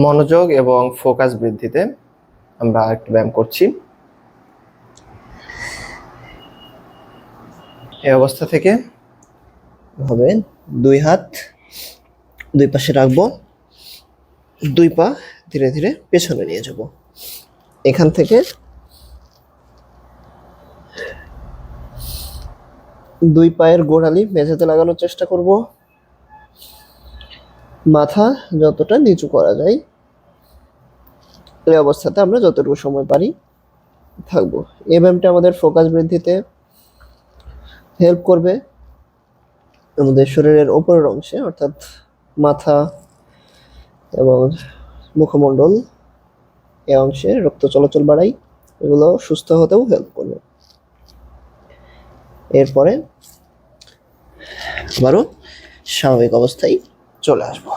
মনোযোগ এবং ফোকাস বৃদ্ধিতে আমরা একটু ব্যায়াম করছি। এই অবস্থা থেকে হবে দুই হাত দুই পাশে রাখবো, দুই পা ধীরে ধীরে পেছনে নিয়ে যাব। এখান থেকে দুই পায়ের গোড়ালি মেঝেতে লাগানোর চেষ্টা করব, মাথা যতটা নিচু করা যায়। এই অবস্থাতে আমরা যতটুকু সময় পারি থাকবো। এই ব্যায়ামটা আমাদের ফোকাস বৃদ্ধিতে হেল্প করবে। আমাদের শরীরের উপরের অংশে অর্থাৎ মাথা এবং মুখমণ্ডল এই অংশে রক্ত চলাচল বাড়াই, এগুলো সুস্থ হতেও হেল্প করবে। এরপরে আবারও স্বাভাবিক অবস্থায় চলে আসবো।